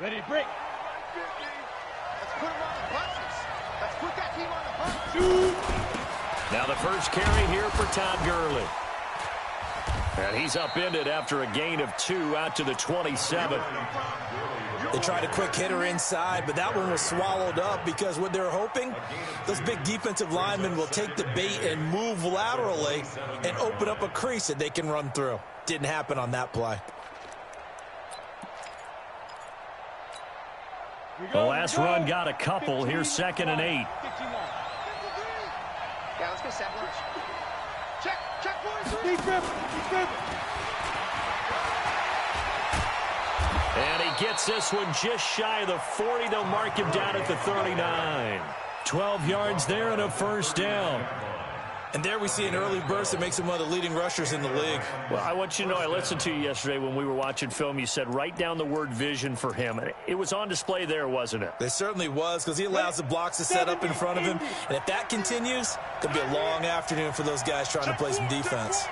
Ready, break. Let's put him on the buses. Let's put that team on the bus. Shoot. Now the first carry here for Todd Gurley. And he's upended after a gain of 2 out to the 27. They tried a quick hitter inside, but that one was swallowed up because what they're hoping, those big defensive linemen will take the bait and move laterally and open up a crease that they can run through. Didn't happen on that play. The last run got a couple. Here's 2nd and 8. Yeah, let's go set lunch. Check, boys. And he gets this one just shy of the 40. They'll mark him down at the 39. 12 yards there and a first down. And there we see an early burst that makes him one of the leading rushers in the league. Well, I want you to know, I listened to you yesterday when we were watching film. You said write down the word vision for him. It was on display there, wasn't it? It certainly was, because he allows the blocks to set up in front of him. And if that continues, it could be a long afternoon for those guys trying to play some defense.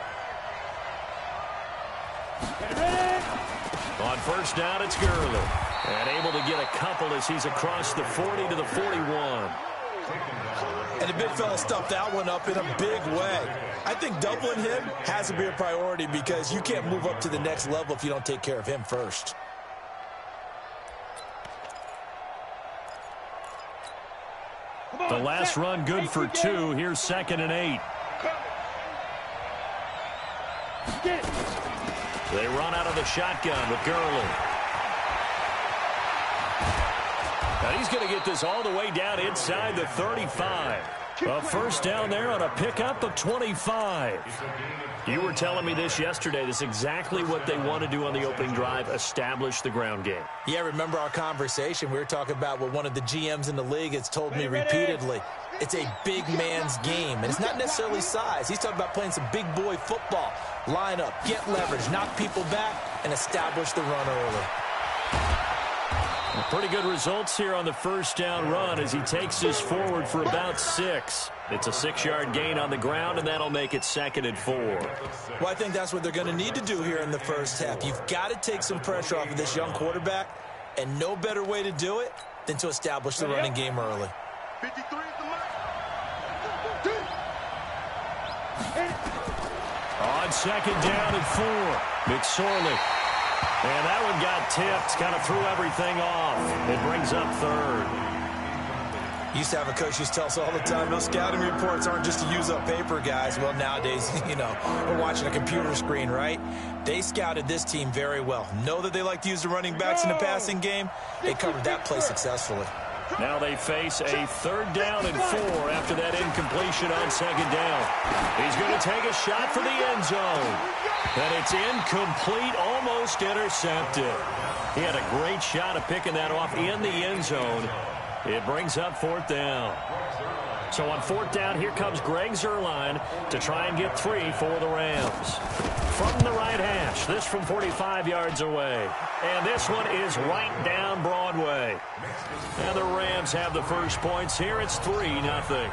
On first down, it's Gurley. And able to get a couple as he's across the 40 to the 41. And the big fella stuffed that one up in a big way. I think doubling him has to be a priority because you can't move up to the next level if you don't take care of him first. The last run good for 2. Here's 2nd and 8. They run out of the shotgun with Gurley. And he's going to get this all the way down inside the 35. A first down there on a pickup of 25. You were telling me this yesterday. This is exactly what they want to do on the opening drive, establish the ground game. Yeah, remember our conversation? We were talking about what one of the GMs in the league has told me repeatedly. It's a big man's game, and it's not necessarily size. He's talking about playing some big boy football. Line up, get leverage, knock people back, and establish the run early. Pretty good results here on the first down run as he takes this forward for about 6. It's a 6-yard gain on the ground, and that'll make it 2nd and 4. Well, I think that's what they're going to need to do here in the first half. You've got to take some pressure off of this young quarterback, and no better way to do it than to establish the running game early. 53 is the mark. On 2nd down and 4, McSorley. And that one got tipped, kind of threw everything off. It brings up 3rd. Used to have a coach who used to tell us all the time, those scouting reports aren't just to use up paper, guys. Well, nowadays, we're watching a computer screen, right? They scouted this team very well. Know that they like to use the running backs in the passing game. They covered that play successfully. Now they face a 3rd down and 4 after that incompletion on 2nd down. He's going to take a shot for the end zone. And it's incomplete, almost intercepted. He had a great shot of picking that off in the end zone. It brings up 4th down. So on 4th down, here comes Greg Zuerlein to try and get 3 for the Rams. From the right hash, this from 45 yards away. And this one is right down Broadway. And the Rams have the first points here. It's 3-0.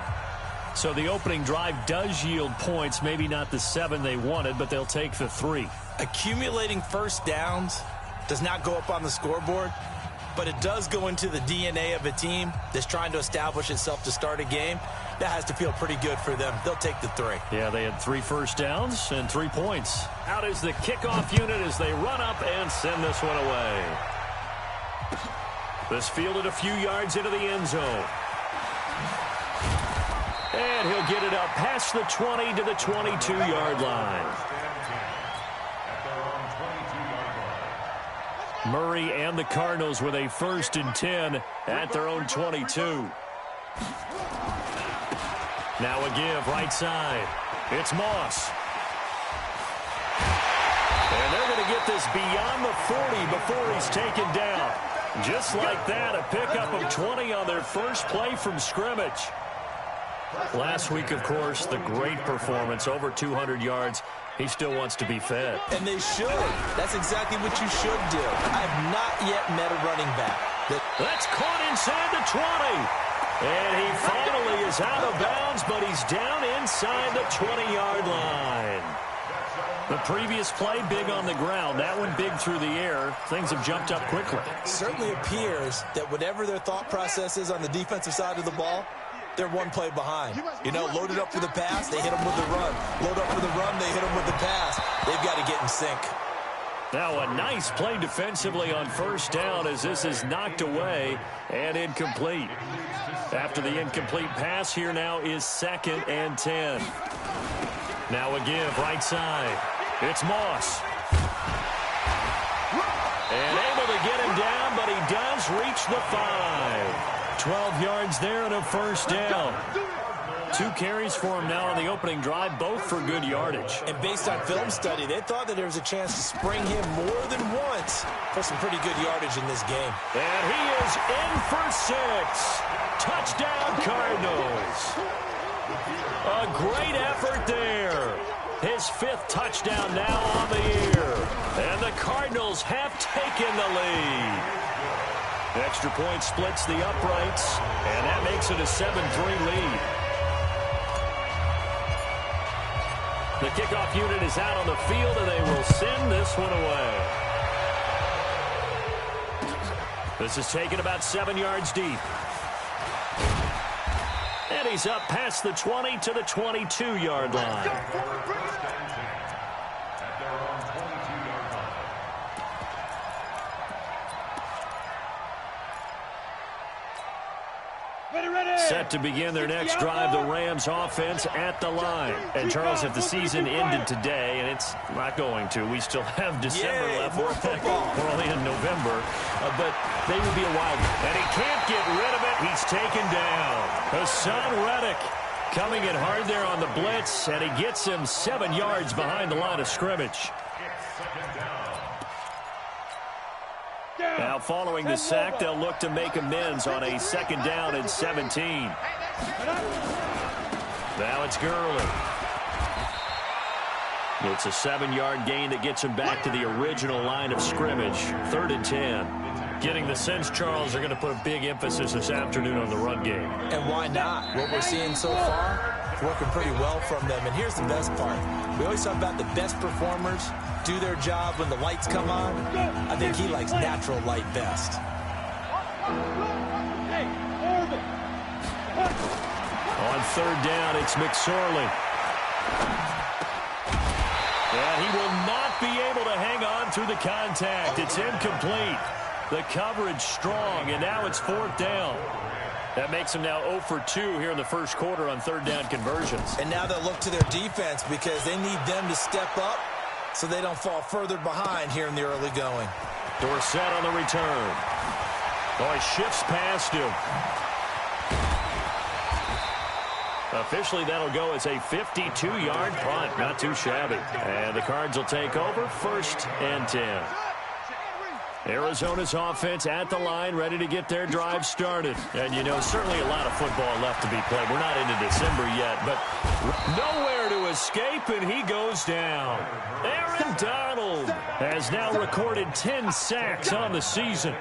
So the opening drive does yield points, maybe not the 7 they wanted, but they'll take the 3. Accumulating first downs does not go up on the scoreboard, but it does go into the DNA of a team that's trying to establish itself to start a game. That has to feel pretty good for them. They'll take the 3. Yeah, they had 3 first downs and 3 points. Out is the kickoff unit as they run up and send this one away. This fielded a few yards into the end zone. And he'll get it up past the 20 to the 22-yard line. Murray and the Cardinals with a 1st and 10 at their own 22. Now a give right side. It's Moss. And they're going to get this beyond the 40 before he's taken down. Just like that, a pickup of 20 on their first play from scrimmage. Last week, of course, the great performance, over 200 yards. He still wants to be fed. And they should. That's exactly what you should do. I have not yet met a running back. That's caught inside the 20. And he finally is out of bounds, but he's down inside the 20-yard line. The previous play, big on the ground. That one big through the air. Things have jumped up quickly. Certainly appears that whatever their thought process is on the defensive side of the ball, they're one play behind. You know, loaded up for the pass, they hit them with the run. Load up for the run, they hit them with the pass. They've got to get in sync. Now a nice play defensively on first down as this is knocked away and incomplete. After the incomplete pass, here now is 2nd and 10. Now a give right side. It's Moss. And able to get him down, but he does reach the 5. 12 yards there and a first down. 2 carries for him now on the opening drive, both for good yardage. And based on film study, they thought that there was a chance to spring him more than once for some pretty good yardage in this game. And he is in for 6. Touchdown, Cardinals. A great effort there. His 5th touchdown now on the year. And the Cardinals have taken the lead. The extra point splits the uprights, and that makes it a 7-3 lead. The kickoff unit is out on the field, and they will send this one away. This is taken about 7 yards deep. And he's up past the 20 to the 22-yard line. Set to begin their next drive, the Rams offense at the line. And, Charles, if the season ended today, and it's not going to, we still have December left. We're only in November, but they would be a wild one. And he can't get rid of it. He's taken down. Hassan Reddick coming in hard there on the blitz, and he gets him 7 yards behind the line of scrimmage. Now, following the sack, they'll look to make amends on a 2nd down and 17. Now it's Gurley. It's a 7-yard gain that gets him back to the original line of scrimmage. 3rd and 10. Getting the sense, Charles, they're going to put a big emphasis this afternoon on the run game. And why not? What we're seeing so far, working pretty well from them. And here's the best part. We always talk about the best performers do their job when the lights come on. I think he likes natural light best. On 3rd down, it's McSorley. And he will not be able to hang on through the contact. It's incomplete. The coverage strong, and now it's 4th down. That makes them now 0 for 2 here in the first quarter on 3rd down conversions. And now they'll look to their defense because they need them to step up so they don't fall further behind here in the early going. Dorsett on the return. Oh, he shifts past him. Officially, that'll go as a 52-yard punt. Not too shabby. And the Cards will take over 1st and 10. Arizona's offense at the line, ready to get their drive started. And, you know, certainly a lot of football left to be played. We're not into December yet, but nowhere to escape, and he goes down. Aaron Donald has now recorded 10 sacks on the season.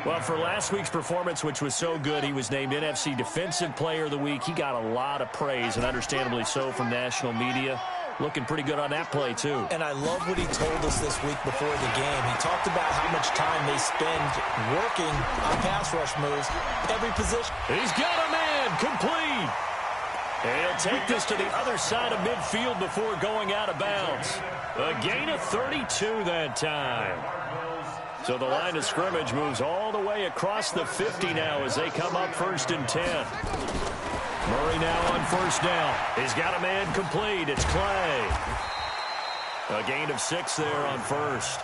Well, for last week's performance, which was so good, he was named NFC Defensive Player of the Week. He got a lot of praise, and understandably so, from national media. Looking pretty good on that play, too. And I love what he told us this week before the game. He talked about how much time they spend working on pass rush moves, every position. He's got a man, complete. And he'll take this to the other side of midfield before going out of bounds. A gain of 32 that time. So the line of scrimmage moves all the way across the 50 now as they come up 1st and 10. Murray now on 1st down. He's got a man complete. It's Clay. A gain of 6 there on 1st.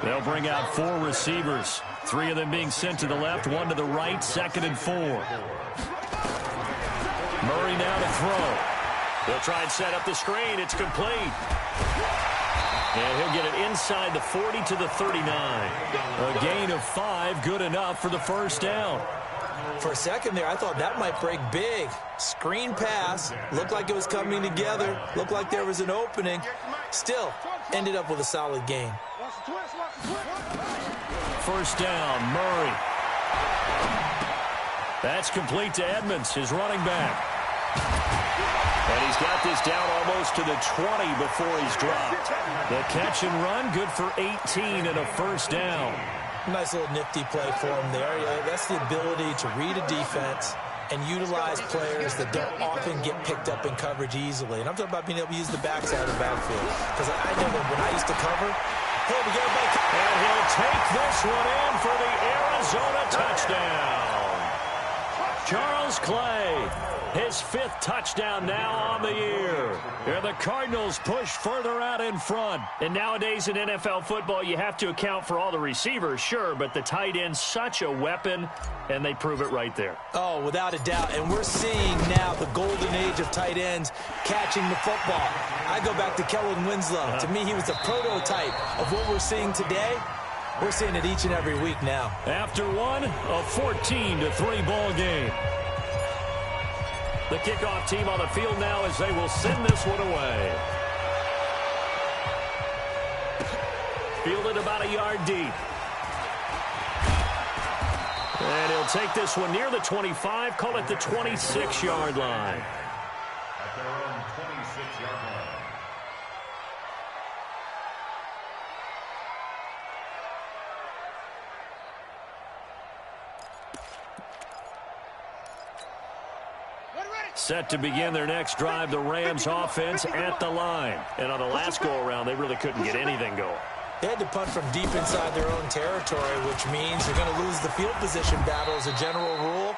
They'll bring out 4 receivers. 3 of them being sent to the left, 1 to the right, 2nd and 4. Murray now to throw. They'll try and set up the screen. It's complete. And he'll get it inside the 40 to the 39. A gain of 5, good enough for the 1st down. For a second there, I thought that might break big. Screen pass. Looked like it was coming together. Looked like there was an opening. Still, ended up with a solid gain. 1st down, Murray. That's complete to Edmonds, his running back. And he's got this down almost to the 20 before he's dropped. The catch and run, good for 18 and a first down. Nice little nifty play for him there. Yeah, that's the ability to read a defense and utilize players that don't often get picked up in coverage easily. And I'm talking about being able to use the backside of the backfield. Because I know that when I used to cover, hey, we got a back. And he'll take this one in for the Arizona touchdown. Charles Clay, his 5th touchdown now on the year. And the Cardinals push further out in front. And nowadays in NFL football, you have to account for all the receivers, sure, but the tight end's such a weapon, and they prove it right there. Oh, without a doubt. And we're seeing now the golden age of tight ends catching the football. I go back to Kellen Winslow. To me, he was the prototype of what we're seeing today. We're seeing it each and every week now. After one, a 14-3 ball game. The kickoff team on the field now as they will send this one away. Fielded about a yard deep. And he'll take this one near the 25, call it the 26-yard line. At their own 26-yard line. Set to begin their next drive, the Rams offense at the line. And on the last go-around, they really couldn't get anything going. They had to punt from deep inside their own territory, which means they're going to lose the field position battle as a general rule.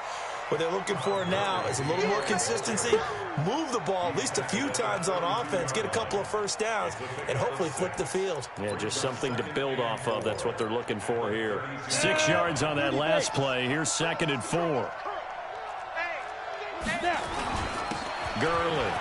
What they're looking for now is a little more consistency, move the ball at least a few times on offense, get a couple of first downs, and hopefully flip the field. Yeah, just something to build off of. That's what they're looking for here. 6 yards on that last play. Here's 2nd and 4. Gurley.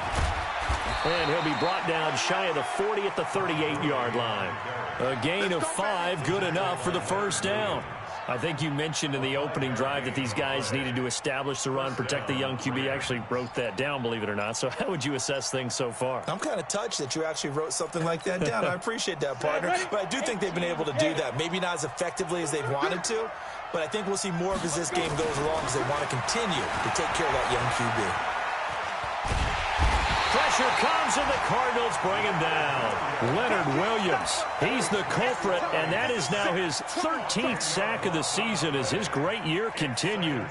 And he'll be brought down shy of the 40 at the 38-yard line. A gain of 5, good enough for the first down. I think you mentioned in the opening drive that these guys needed to establish the run, protect the young QB. Actually wrote that down, believe it or not. So how would you assess things so far? I'm kind of touched that you actually wrote something like that down. I appreciate that, partner. But I do think they've been able to do that. Maybe not as effectively as they've wanted to, but I think we'll see more of as this game goes along because they want to continue to take care of that young QB. Pressure comes, and the Cardinals bring him down. Leonard Williams, he's the culprit, and that is now his 13th sack of the season as his great year continues.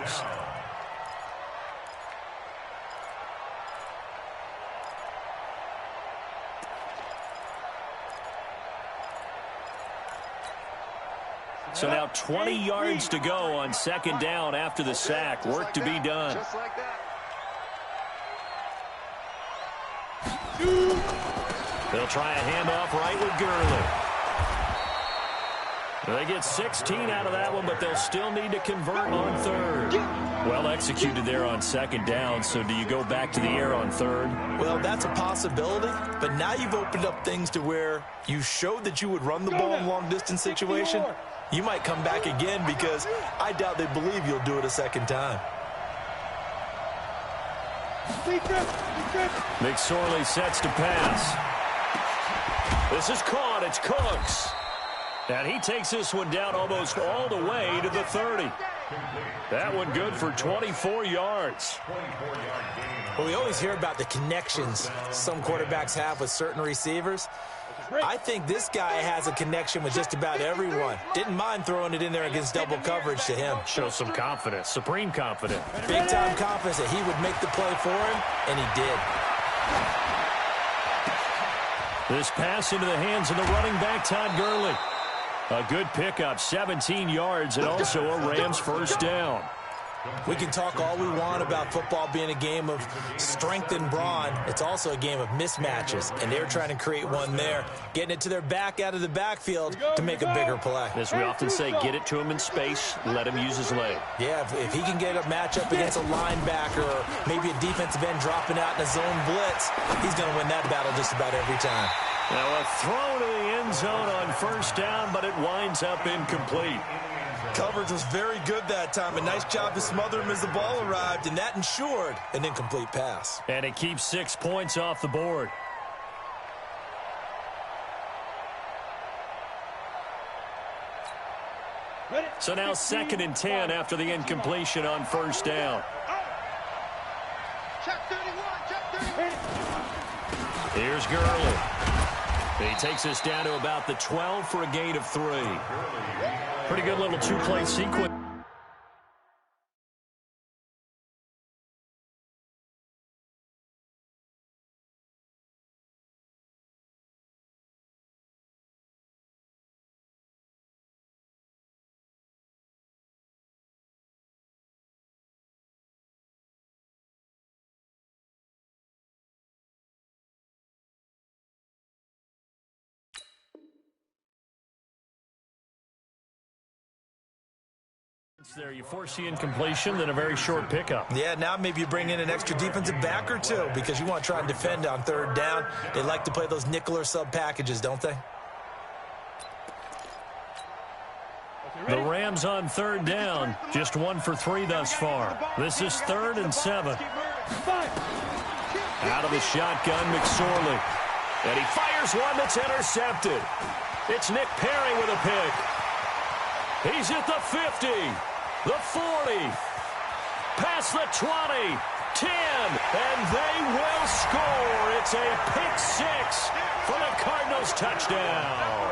So now 20 yards to go on 2nd down after the sack. Work to be done. Just like that. They'll try a handoff right with Gurley. They get 16 out of that one, but they'll still need to convert on 3rd. Well executed there on 2nd down, so do you go back to the air on 3rd? Well, that's a possibility, but now you've opened up things to where you showed that you would run the ball in long-distance situation. You might come back again because I doubt they believe you'll do it a 2nd time. McSorley sets to pass. This is caught. It's Cooks. And he takes this one down almost all the way to the 30. That one good for 24 yards. Well, we always hear about the connections some quarterbacks have with certain receivers. I think this guy has a connection with just about everyone. Didn't mind throwing it in there against double coverage to him. Shows some confidence, supreme confidence. Big-time confidence that he would make the play for him, and he did. This pass into the hands of the running back, Todd Gurley. A good pickup, 17 yards, and also a Rams first down. We can talk all we want about football being a game of strength and brawn. It's also a game of mismatches, and they're trying to create one there, getting it to their back out of the backfield to make a bigger play. As we often say, get it to him in space, let him use his leg. Yeah, if he can get a matchup against a linebacker or maybe a defensive end dropping out in a zone blitz, he's going to win that battle just about every time. Now a throw to the end zone on first down, but it winds up incomplete. Coverage was very good that time. A nice job to smother him as the ball arrived, and that ensured an incomplete pass. And it keeps 6 points off the board. So now 2nd and 10 after the incompletion on first down. Check 31. Here's Gurley. He takes us down to about the 12 for a gain of 3. Pretty good little two-play sequence. There, you force the incompletion, then a very short pickup. Yeah, now maybe you bring in an extra defensive back or two because you want to try and defend on third down. They like to play those nickel or sub packages, don't they? The Rams on third down, just 1 for 3 thus far. This is 3rd and 7. Out of the shotgun, McSorley. And he fires one that's intercepted. It's Nick Perry with a pick. He's at the 50. The 40, past the 20, 10, and they will score. It's a pick 6 for the Cardinals touchdown.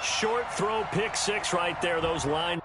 Short throw, pick 6 right there. Those line.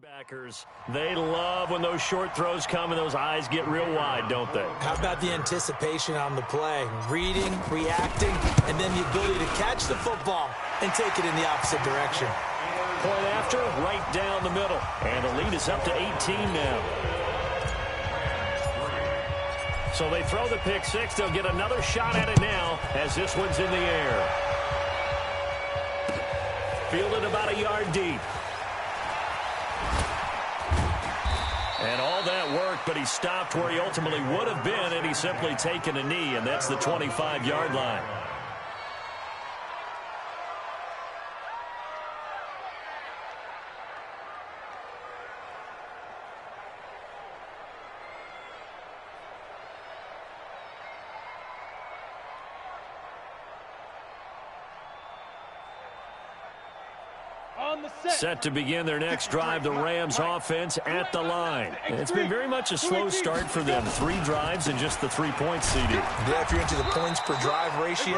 Backers, they love when those short throws come and those eyes get real wide, don't they? How about the anticipation on the play? Reading, reacting, and then the ability to catch the football and take it in the opposite direction. Point after, right down the middle. And the lead is up to 18 now. So they throw the pick 6. They'll get another shot at it now as this one's in the air. Fielded about a yard deep. And all that worked, but he stopped where he ultimately would have been, and he's simply taken a knee, and that's the 25-yard line. Set to begin their next drive, the Rams offense at the line. It's been very much a slow start for them. 3 drives and just the 3 points, CD. Yeah, if you're into the points per drive ratio,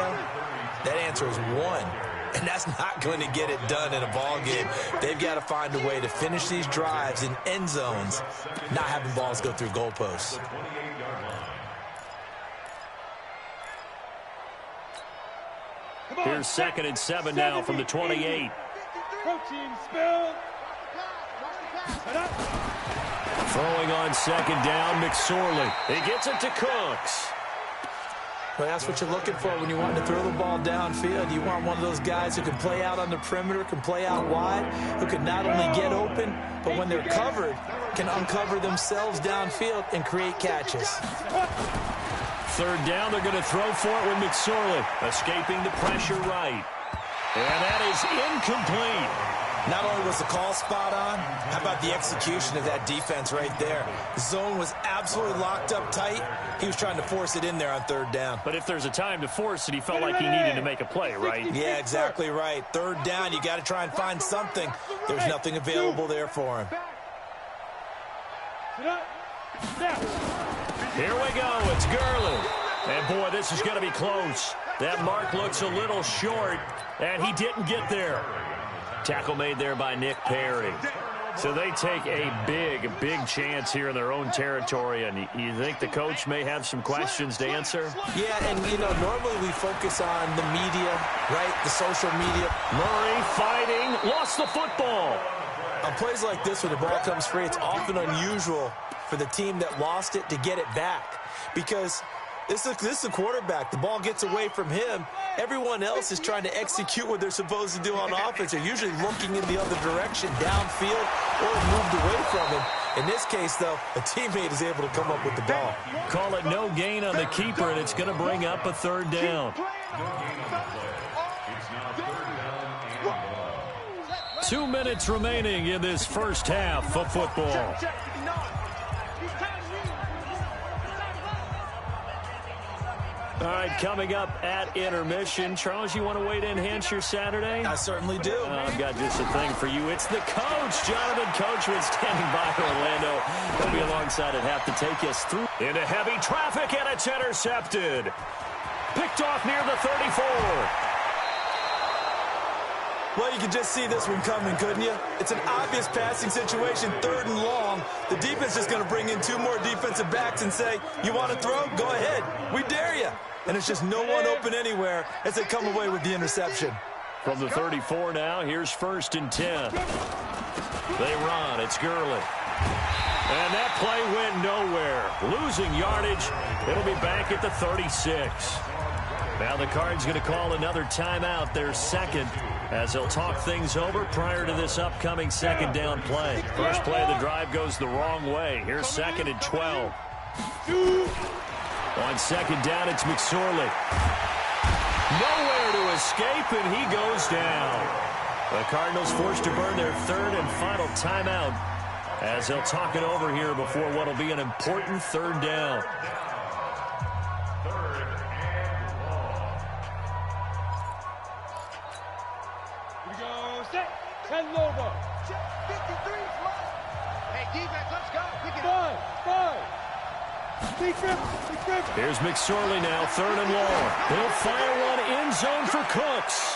that answer is 1. And that's not going to get it done in a ball game. They've got to find a way to finish these drives in end zones, not having balls go through goalposts. Here's 2nd and 7 now from the 28. Protein spill. Throwing on 2nd down, McSorley. He gets it to Cooks. Well, that's what you're looking for when you want to throw the ball downfield. You want one of those guys who can play out on the perimeter, can play out wide, who can not only get open, but when they're covered, can uncover themselves downfield and create catches. 3rd down, they're going to throw for it with McSorley. Escaping the pressure right. And that is incomplete. Not only was the call spot on, how about the execution of that defense right there? The zone was absolutely locked up tight. He was trying to force it in there on 3rd down. But if there's a time to force it, he felt like he needed to make a play, right? Yeah, exactly right. 3rd down, you got to try and find something. There's nothing available there for him. Here we go. It's Gurley. And, boy, this is going to be close. That mark looks a little short, and he didn't get there. Tackle made there by Nick Perry. So they take a big, big chance here in their own territory, and you think the coach may have some questions to answer? Yeah, and, normally we focus on the media, right, the social media. Murray fighting, lost the football. On plays like this where the ball comes free, it's often unusual for the team that lost it to get it back because this is a quarterback. The ball gets away from him. Everyone else is trying to execute what they're supposed to do on offense. They're usually looking in the other direction, downfield, or moved away from him. In this case, though, a teammate is able to come up with the ball. Call it no gain on the keeper, and it's going to bring up a third down. 2 minutes remaining in this first half of football. All right, coming up at intermission. Charles, you want to wait to enhance your Saturday? I certainly do. I've got just a thing for you. It's the coach, Jonathan Coachman, standing by Orlando. He'll be alongside at half to take us through into heavy traffic, and it's intercepted. Picked off near the 34. Well, you can just see this one coming, couldn't you? It's an obvious passing situation, 3rd and long. The defense is going to bring in 2 more defensive backs and say, you want to throw? Go ahead. We dare you. And it's just no one open anywhere as they come away with the interception. From the 34 now, here's 1st and 10. They run. It's Gurley. And that play went nowhere. Losing yardage. It'll be back at the 36. Now the Cards going to call another timeout, their second, as they'll talk things over prior to this upcoming 2nd down play. First play of the drive goes the wrong way. Here's 2nd and 12. On 2nd down, it's McSorley. Nowhere to escape, and he goes down. The Cardinals forced to burn their 3rd and final timeout as they'll talk it over here before what will be an important 3rd down. Here's McSorley now, 3rd and long. He'll fire one end zone for Cooks.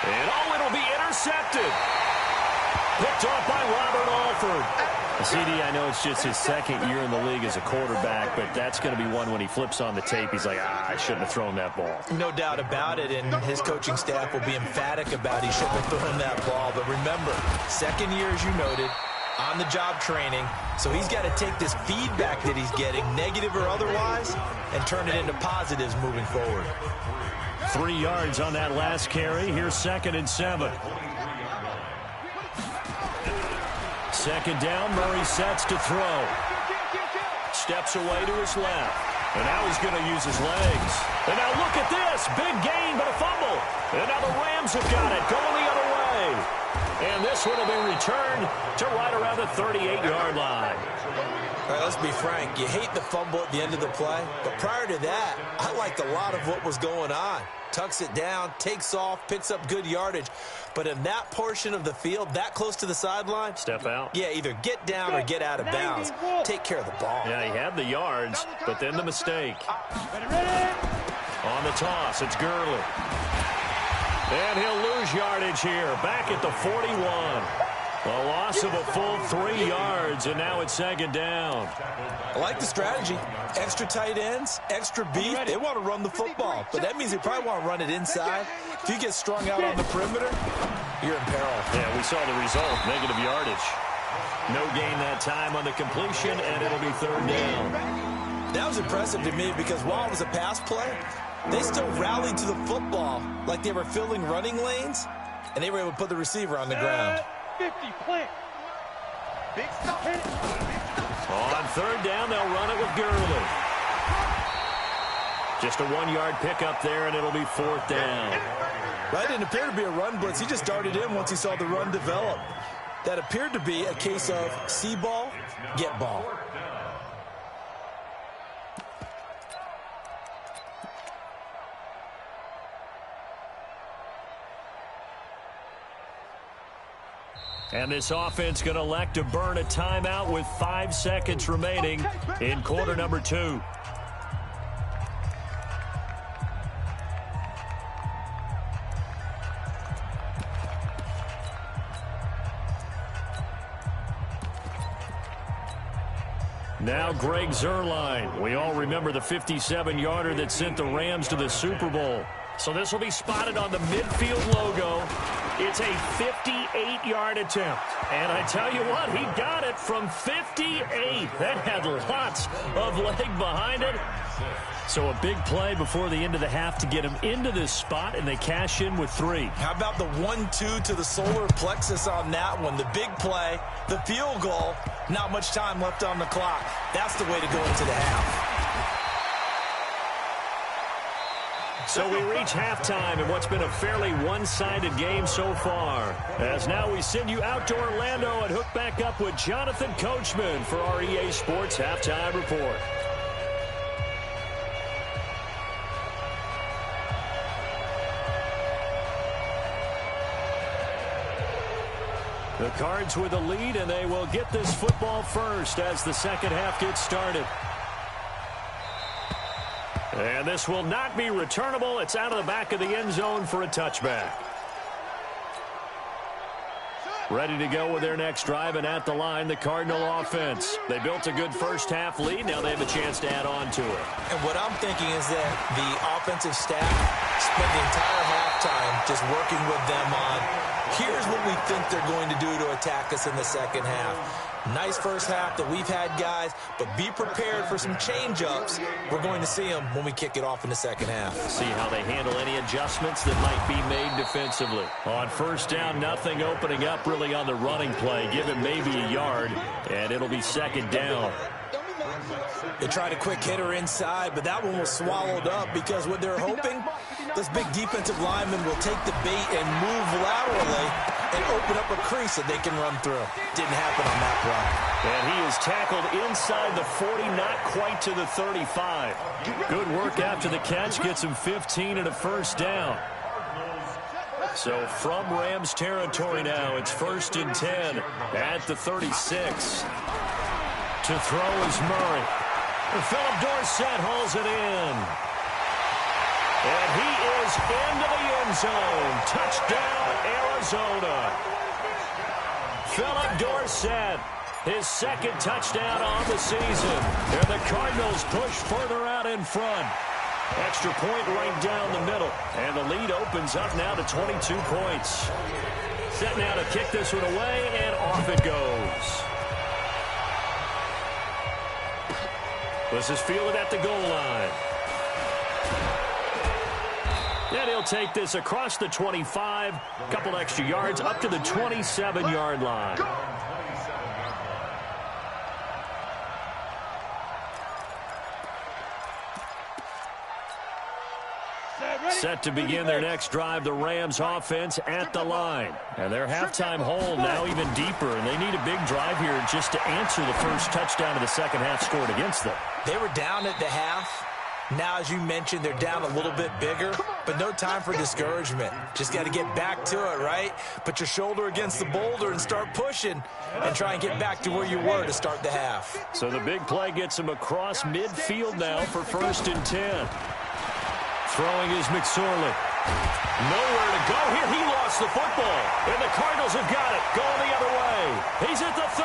And it'll be intercepted. Picked off by Robert Alford. CD, I know it's just his 2nd year in the league as a quarterback, but that's going to be one when he flips on the tape, he's like, I shouldn't have thrown that ball. No doubt about it, and his coaching staff will be emphatic about he shouldn't have thrown that ball. But remember, 2nd year, as you noted, on-the-job training, so he's got to take this feedback that he's getting, negative or otherwise, and turn it into positives moving forward. 3 yards on that last carry. Here's 2nd and 7. 2nd down, Murray sets to throw. Steps away to his left. And now he's going to use his legs. And now look at this. Big gain, but a fumble. And now the Rams have got it, going the other way. And this one will be returned to right around the 38-yard line. All right, let's be frank. You hate the fumble at the end of the play. But prior to that, I liked a lot of what was going on. Tucks it down, takes off, picks up good yardage. But in that portion of the field, that close to the sideline, step out. Yeah, either get down or get out of bounds. Take care of the ball. Yeah, he had the yards, but then the mistake. On the toss, it's Gurley. And he'll lose yardage here, back at the 41. A loss of a full 3 yards, and now it's 2nd down. I like the strategy. Extra tight ends, extra beef. They want to run the football, but that means they probably want to run it inside. If you get strung out on the perimeter, you're in peril. Yeah, we saw the result, negative yardage. No gain that time on the completion, and it'll be 3rd down. That was impressive to me because while it was a pass play, they still rallied to the football like they were filling running lanes, and they were able to put the receiver on the ground. 50, plant. Big stop. On 3rd down, they'll run it with Gurley. Just a 1-yard pickup there, and it'll be 4th down. That didn't appear to be a run blitz. He just darted in once he saw the run develop. That appeared to be a case of see ball, get ball. And this offense going to elect to burn a timeout with 5 seconds remaining in quarter number 2. Now Greg Zuerlein. We all remember the 57-yarder that sent the Rams to the Super Bowl. So this will be spotted on the midfield logo. It's a 58-yard attempt. And I tell you what, he got it from 58. That had lots of leg behind it. So a big play before the end of the half to get him into this spot, and they cash in with 3. How about the 1-2 to the solar plexus on that one? The big play, the field goal, not much time left on the clock. That's the way to go into the half. So we reach halftime in what's been a fairly one-sided game so far. As now we send you out to Orlando and hook back up with Jonathan Coachman for our EA Sports Halftime Report. The Cards with a lead, and they will get this football first as the second half gets started. And this will not be returnable. It's out of the back of the end zone for a touchback. Ready to go with their next drive, and at the line, the Cardinal offense. They built a good first-half lead. Now they have a chance to add on to it. And what I'm thinking is that the offensive staff spent the entire halftime just working with them on, here's what we think they're going to do to attack us in the second half. Nice first half that we've had, guys, but be prepared for some change-ups. We're going to see them when we kick it off in the second half. See how they handle any adjustments that might be made defensively. On first down, nothing opening up really on the running play. Give him maybe a yard, and it'll be second down. They tried a quick hitter inside, but that one was swallowed up because what they're hoping, those big defensive linemen will take the bait and move laterally and open up a crease that they can run through. Didn't happen on that run. And he is tackled inside the 40, not quite to the 35. Good work after the catch, gets him 15 and a first down. So from Rams territory now, it's 1st and 10 at the 36. To throw is Murray. Philip Dorsett hauls it in. And he is into the end zone. Touchdown, Arizona. Philip Dorsett, his second touchdown on the season. And the Cardinals push further out in front. Extra point right down the middle. And the lead opens up now to 22 points. Set now to kick this one away, and off it goes. This is fielded at the goal line. And he'll take this across the 25, couple extra yards, up to the 27-yard line. Set to begin their next drive, the Rams offense at the line. And their halftime hole now even deeper, and they need a big drive here just to answer the first touchdown of the second half scored against them. They were down at the half. Now, as you mentioned, they're down a little bit bigger, but no time for discouragement. Just got to get back to it, right? Put your shoulder against the boulder and start pushing and try and get back to where you were to start the half. So the big play gets them across midfield now for 1st and 10. Throwing is McSorley. Nowhere to go here. He lost the football. And the Cardinals have got it. Going the other way. He's at the 30.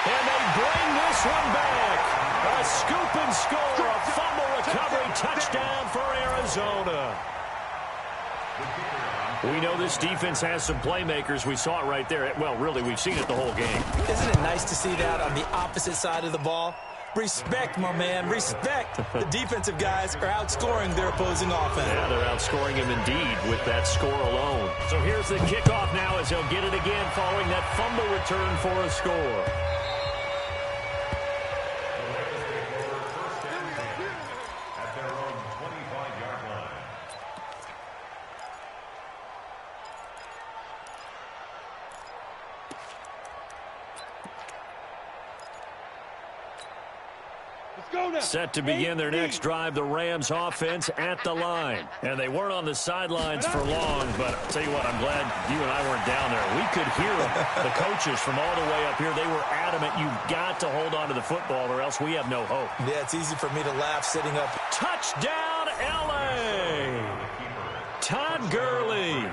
And they bring this one back. A scoop and score. A fumble recovery touchdown for Arizona. We know this defense has some playmakers. We saw it right there. Well, really, we've seen it the whole game. Isn't it nice to see that on the opposite side of the ball? Respect, my man, respect. The defensive guys are outscoring their opposing offense. Yeah, they're outscoring him indeed with that score alone. So here's the kickoff now as they'll get it again following that fumble return for a score. At their own 25-yard line. Let's go! Set to begin their next drive, the Rams offense at the line. And they weren't on the sidelines for long, but I'll tell you what, I'm glad you and I weren't down there. We could hear them, the coaches from all the way up here. They were adamant, you've got to hold on to the football or else we have no hope. Yeah, it's easy for me to laugh sitting up. Touchdown, L.A. Todd Gurley.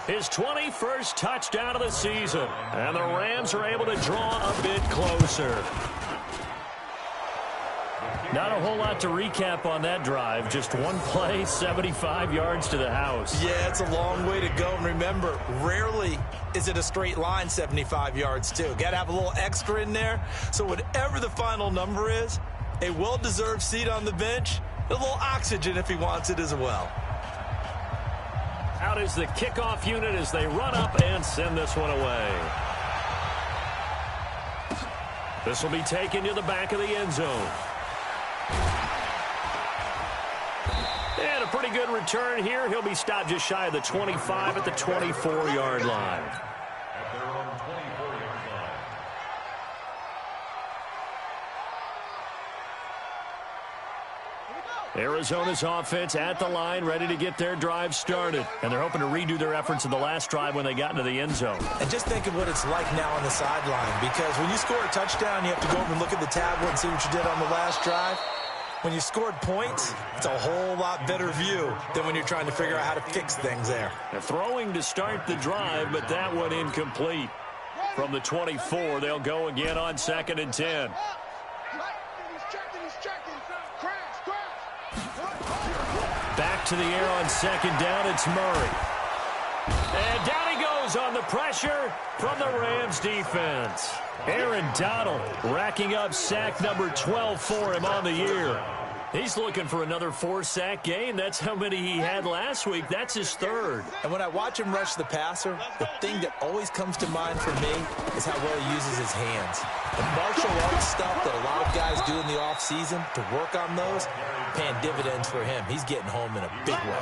His 21st touchdown of the season. And the Rams are able to draw a bit closer. Not a whole lot to recap on that drive. Just one play, 75 yards to the house. Yeah, it's a long way to go. And remember, rarely is it a straight line 75 yards, too. Got to have a little extra in there. So whatever the final number is, a well-deserved seat on the bench, a little oxygen if he wants it as well. Out is the kickoff unit as they run up and send this one away. This will be taken to the back of the end zone. And a pretty good return here. He'll be stopped just shy of the 25 at the 24-yard line. At their own 24-yard line. Arizona's offense at the line, ready to get their drive started. And they're hoping to redo their efforts in the last drive when they got into the end zone. And just think of what it's like now on the sideline, because when you score a touchdown, you have to go over and look at the tablet and see what you did on the last drive. When you scored points, it's a whole lot better view than when you're trying to figure out how to fix things there. They're throwing to start the drive, but that one incomplete. From the 24, they'll go again on 2nd and 10. Back to the air on 2nd down, it's Murray. And down he goes on the pressure from the Rams defense. Aaron Donald racking up sack number 12 for him on the year. He's looking for another 4-sack game. That's how many he had last week. That's his 3rd. And when I watch him rush the passer, the thing that always comes to mind for me is how well he uses his hands. The martial arts stuff that a lot of guys do in the offseason to work on those, paying dividends for him. He's getting home in a big way.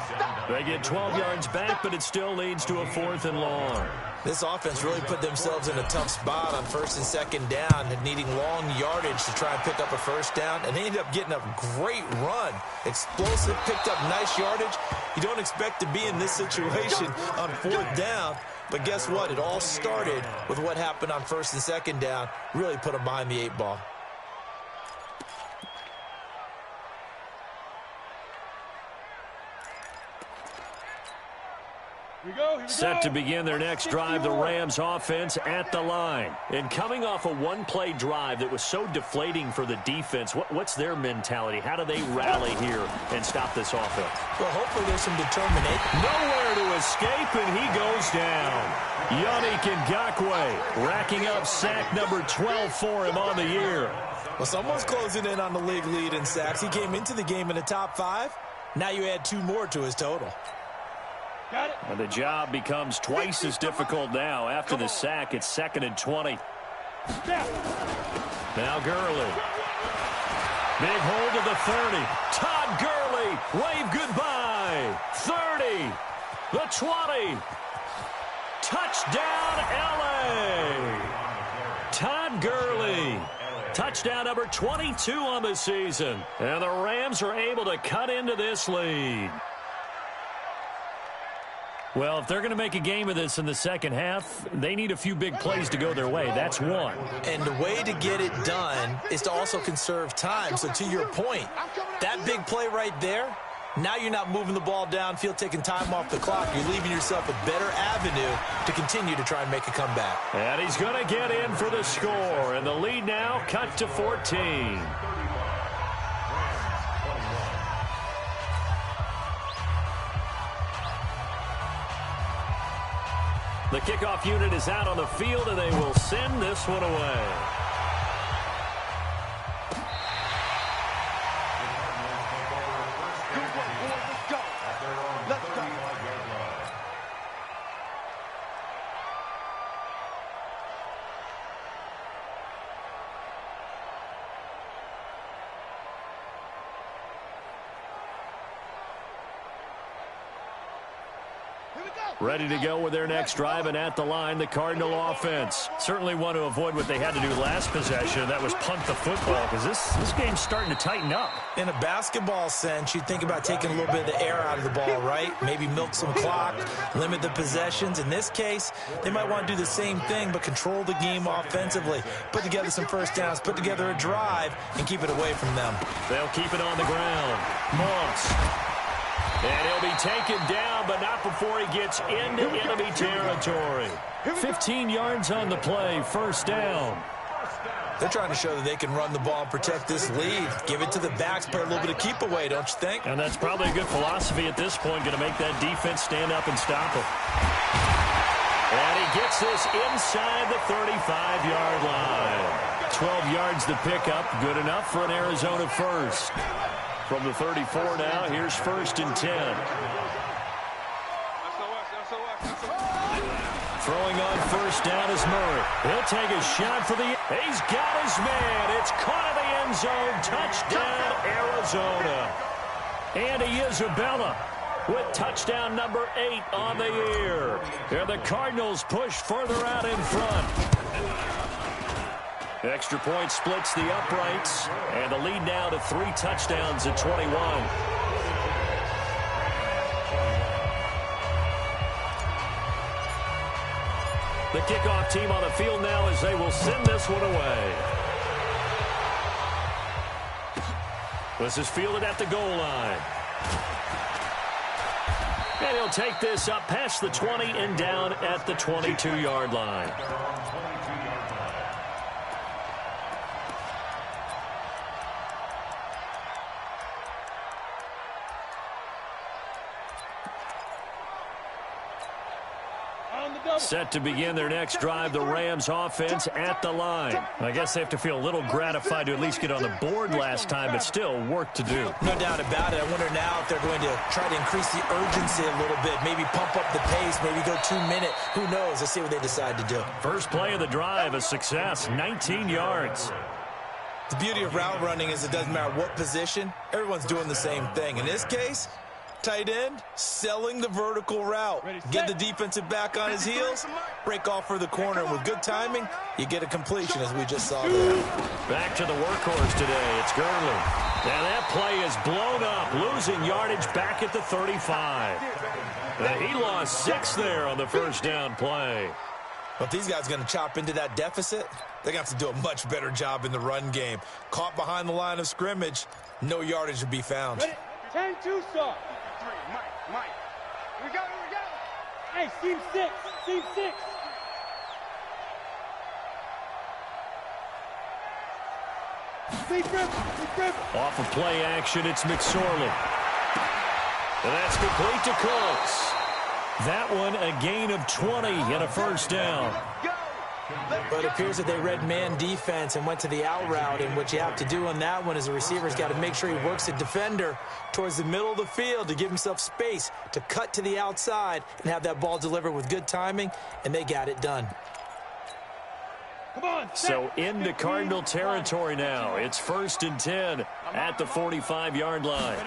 They get 12 yards back, but it still leads to a 4th and long. This offense really put themselves in a tough spot on 1st and 2nd down and needing long yardage to try and pick up a 1st down. And they ended up getting a great run. Explosive, picked up nice yardage. You don't expect to be in this situation on 4th down. But guess what? It all started with what happened on 1st and 2nd down. Really put them behind the 8 ball. Set to begin their next drive, the Rams offense at the line. And coming off a one-play drive that was so deflating for the defense, what's their mentality? How do they rally here and stop this offense? Well, hopefully there's some determination. Nowhere to escape, and he goes down. Yannick Ngakoue racking up sack number 12 for him on the year. Well, someone's closing in on the league lead in sacks. He came into the game in the top 5. Now you add 2 more to his total. And the job becomes twice as difficult now. After the sack, it's 2nd and 20. Now Gurley. Big hold of the 30. Todd Gurley, wave goodbye. 30, the 20. Touchdown, L.A. Todd Gurley. Touchdown number 22 on the season. And the Rams are able to cut into this lead. Well, if they're going to make a game of this in the second half, they need a few big plays to go their way. That's one. And the way to get it done is to also conserve time. So to your point, that big play right there, now you're not moving the ball downfield, taking time off the clock. You're leaving yourself a better avenue to continue to try and make a comeback. And he's going to get in for the score. And the lead now cut to 14. The kickoff unit is out on the field, and they will send this one away. Ready to go with their next drive, and at the line, the Cardinal offense. Certainly want to avoid what they had to do last possession. That was punt the football, because this game's starting to tighten up. In a basketball sense, you think about taking a little bit of the air out of the ball, right? Maybe milk some clock, limit the possessions. In this case, they might want to do the same thing, but control the game offensively. Put together some first downs, put together a drive, and keep it away from them. They'll keep it on the ground. Moss. And he'll be taken down, but not before he gets into enemy territory. 15 yards on the play, first down. They're trying to show that they can run the ball and protect this lead. Give it to the backs, play a little bit of keep away, don't you think? And that's probably a good philosophy at this point, going to make that defense stand up and stop him. And he gets this inside the 35-yard line. 12 yards to pick up, good enough for an Arizona first. From the 34 now, here's first and 10. Throwing on first down is Murray. He'll take a shot for the... He's got his man. It's caught in the end zone. Touchdown, Arizona. Andy Isabella with touchdown number 8 on the year. And the Cardinals push further out in front. Extra point splits the uprights, and the lead now to 3 touchdowns at 21. The kickoff team on the field now as they will send this one away. This is fielded at the goal line. And he'll take this up past the 20 and down at the 22-yard line. Set to begin their next drive, the Rams offense at the line. I guess they have to feel a little gratified to at least get on the board last time, but still work to do. No doubt about it. I wonder now if they're going to try to increase the urgency a little bit, maybe pump up the pace, maybe go 2-minute. Who knows? Let's see what they decide to do. First play of the drive, a success, 19 yards. The beauty of route running is it doesn't matter what position, everyone's doing the same thing. In this case, tight end, selling the vertical route. Get the defensive back on his heels, break off for the corner. With good timing, you get a completion, as we just saw there. Back to the workhorse today. It's Gurley. And that play is blown up, losing yardage back at the 35. And he lost 6 there on the first down play. But these guys are going to chop into that deficit. They're going to have to do a much better job in the run game. Caught behind the line of scrimmage, no yardage to be found. 10-2 start. Mike. We go. Hey, team 6. Off of play action, it's McSorley. And that's complete to Cooks. That one a gain of 20 and a first down. But it appears that they read man defense and went to the out route, and what you have to do on that one is the receiver's got to make sure he works the defender towards the middle of the field to give himself space to cut to the outside and have that ball delivered with good timing, and they got it done. Come on. So into Cardinal territory now. It's first and 10 at the 45-yard line.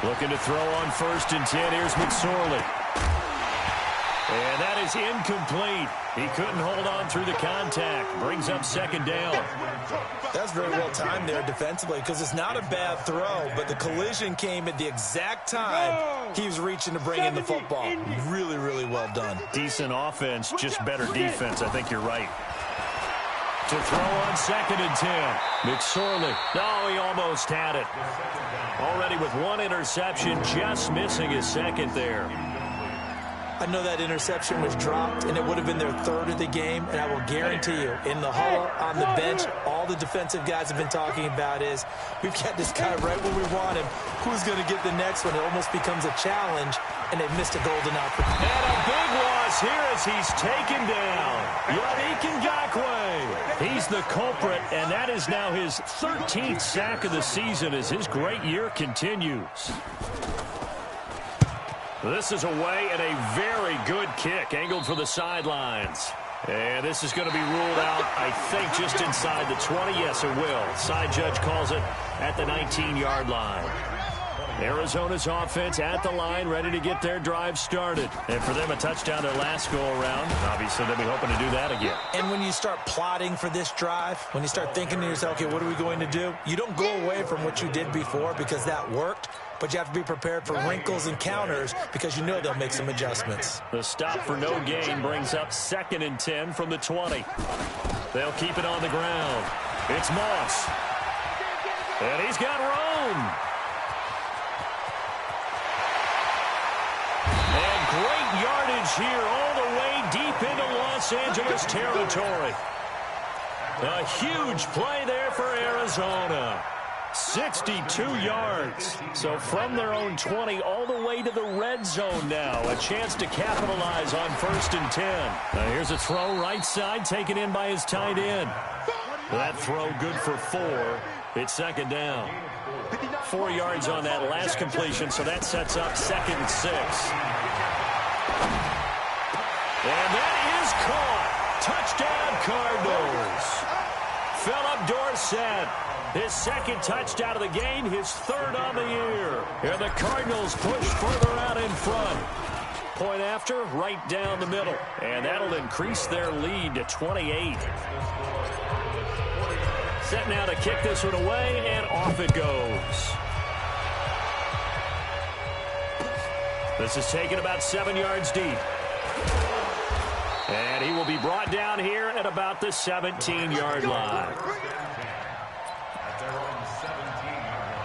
Looking to throw on first and 10. Here's McSorley. And that is incomplete. He couldn't hold on through the contact. Brings up second down. That's very well timed there defensively, because it's not a bad throw, but the collision came at the exact time he was reaching to bring in the football. Really, really well done. Decent offense, just better defense. I think you're right. To throw on second and 10. McSorley. No, he almost had it. Already with 1 interception, just missing his second there. I know that interception was dropped, and it would have been their 3rd of the game, and I will guarantee you, in the huddle, on the bench, all the defensive guys have been talking about is, we've got this guy right where we want him. Who's going to get the next one? It almost becomes a challenge, and they've missed a golden opportunity. And a big loss here as he's taken down. Yannick Ngakoue. He's the culprit, and that is now his 13th sack of the season as his great year continues. This is away and a very good kick, angled for the sidelines. And this is going to be ruled out, I think, just inside the 20. Yes, it will. Side judge calls it at the 19-yard line. Arizona's offense at the line, ready to get their drive started. And for them, a touchdown their last go-around. Obviously, they'll be hoping to do that again. And when you start plotting for this drive, when you start thinking to yourself, okay, what are we going to do? You don't go away from what you did before because that worked, but you have to be prepared for wrinkles and counters because you know they'll make some adjustments. The stop for no gain brings up 2nd and 10 from the 20. They'll keep it on the ground. It's Moss. And he's got Rome. And great yardage here all the way deep into Los Angeles territory. A huge play there for Arizona. 62 yards. So from their own 20 all the way to the red zone now. A chance to capitalize on 1st and 10. Now here's a throw right side taken in by his tight end. That throw good for 4. It's 2nd down. 4 yards on that last completion, so that sets up 2nd and 6. And that is caught. Touchdown, Cardinals. Philip Dorsett, his 2nd touchdown of the game, his 3rd on the year. And the Cardinals push further out in front. Point after, right down the middle. And that'll increase their lead to 28. Set now to kick this one away, and off it goes. This is taken about 7 yards deep. And he will be brought down here at about the 17-yard line. At their own 17-yard line.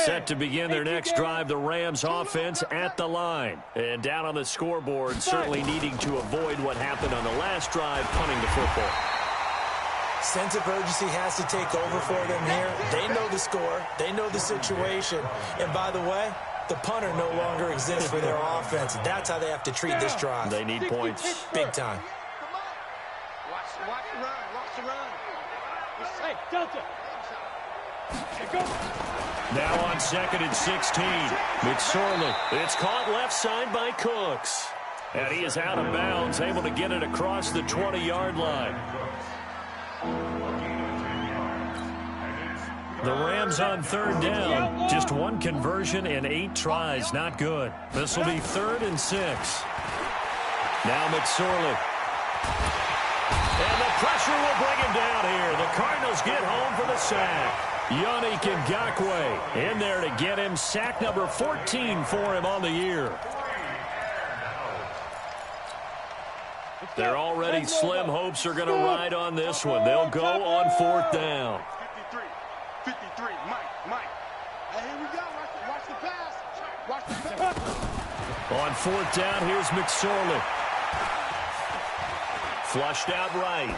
Set to begin their next drive, the Rams offense at the line. And down on the scoreboard, certainly needing to avoid what happened on the last drive, punting the football. Sense of urgency has to take over for them here. They know the score. They know the situation. And by the way, the punter no longer exists for their offense. That's how they have to treat this drive. They need points. Big time. Watch the run. Watch the run. Hey, Delta. Now on 2nd and 16. McSorley. It's caught left side by Cooks. And he is out of bounds, able to get it across the 20-yard line. The Rams on 3rd down. Just 1 conversion and 8 tries. Not good. This will be 3rd and 6. Now McSorley. And the pressure will bring him down here. The Cardinals get home for the sack. Yannick Ngakoue in there to get him. Sack number 14 for him on the year. Their already slim hopes are going to ride on this one. They'll go on 4th down. 53, Mike. Hey, here we go. Watch the pass. Watch the pass. On 4th down, here's McSorley. Flushed out right.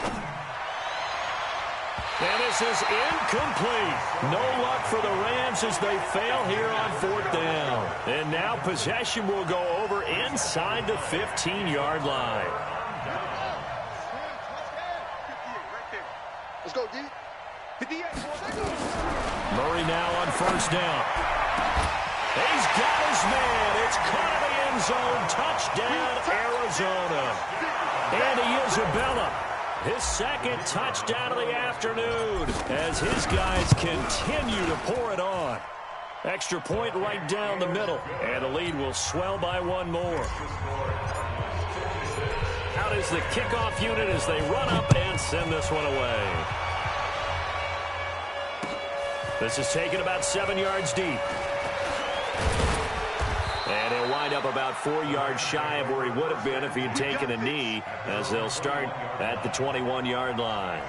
And this is incomplete. No luck for the Rams as they fail here on 4th down. And now possession will go over inside the 15-yard line. Let's go, D. 58. Murray now on 1st down. He's got his man. It's caught in the end zone. Touchdown, Arizona. And Isabella, his 2nd touchdown of the afternoon as his guys continue to pour it on. Extra point right down the middle, and the lead will swell by 1 more. Out is the kickoff unit as they run up and send this one away. This is taken about 7 yards deep. And he'll wind up about 4 yards shy of where he would have been if he had taken a knee, as they'll start at the 21-yard line.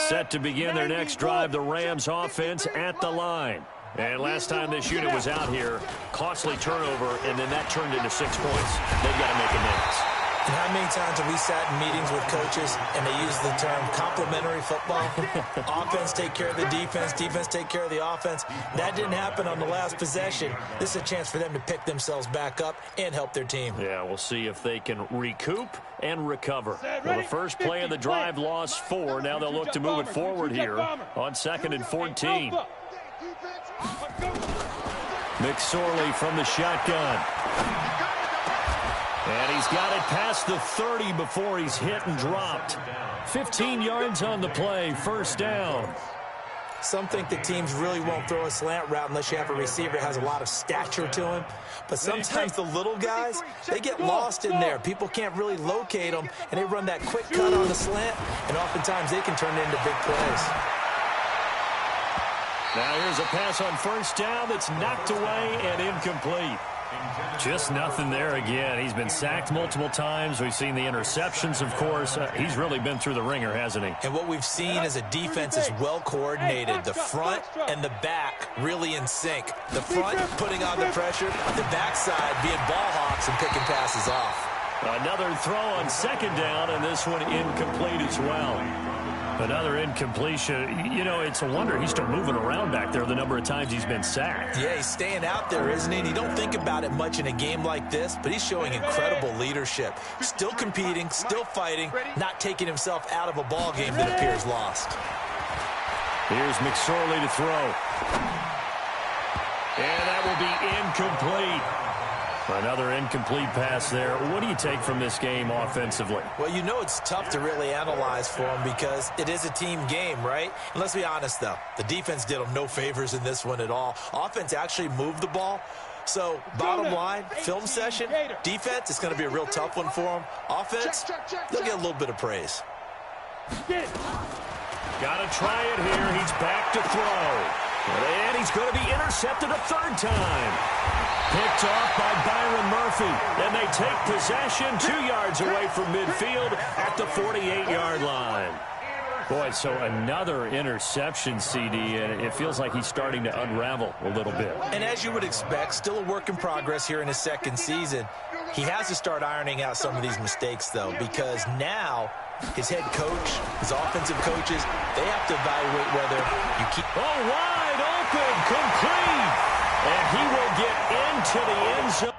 Set to begin their next drive, the Rams offense at the line. And last time this unit was out here, costly turnover, and then that turned into 6 points. They've got to make amends. And how many times have we sat in meetings with coaches and they use the term complementary football? Offense take care of the defense, defense take care of the offense. That didn't happen on the last possession. This is a chance for them to pick themselves back up and help their team. Yeah, we'll see if they can recoup and recover. Well, the first play of the drive lost 4. Now they'll look to move it forward here on 2nd and 14. McSorley from the shotgun. And he's got it past the 30 before he's hit and dropped. 15 yards on the play, first down. Some think that teams really won't throw a slant route unless you have a receiver that has a lot of stature to him. But sometimes the little guys, they get lost in there. People can't really locate them, and they run that quick cut on the slant, and oftentimes they can turn it into big plays. Now here's a pass on first down that's knocked away and incomplete. Just nothing there again. He's been sacked multiple times. We've seen the interceptions, of course. He's really been through the ringer, hasn't he? And what we've seen is a defense is well coordinated. The front and the back really in sync. The front putting on the pressure, the backside being ball hawks and picking passes off. Another throw on second down, and this one incomplete as well. Another incompletion. You know, it's a wonder he's still moving around back there the number of times he's been sacked. Yeah, he's staying out there, isn't he? And you don't think about it much in a game like this, but he's showing incredible leadership. Still competing, still fighting, not taking himself out of a ball game that appears lost. Here's McSorley to throw. And that will be incomplete. Another incomplete pass there. What do you take from this game offensively? Well, you know it's tough to really analyze for them because it is a team game, right? And let's be honest, though. The defense did them no favors in this one at all. Offense actually moved the ball. So, bottom line, film session, defense, it's going to be a real tough one for them. Offense, they'll get a little bit of praise. Got to try it here. He's back to throw. And he's going to be intercepted a third time. Picked off by Byron Murphy. And they take possession 2 yards away from midfield at the 48-yard line. Boy, so another interception, CD, and it feels like he's starting to unravel a little bit. And as you would expect, still a work in progress here in his second season. He has to start ironing out some of these mistakes, though, because now his head coach, his offensive coaches, they have to evaluate whether you keep... Oh, wide open, complete. And he will get into the end zone.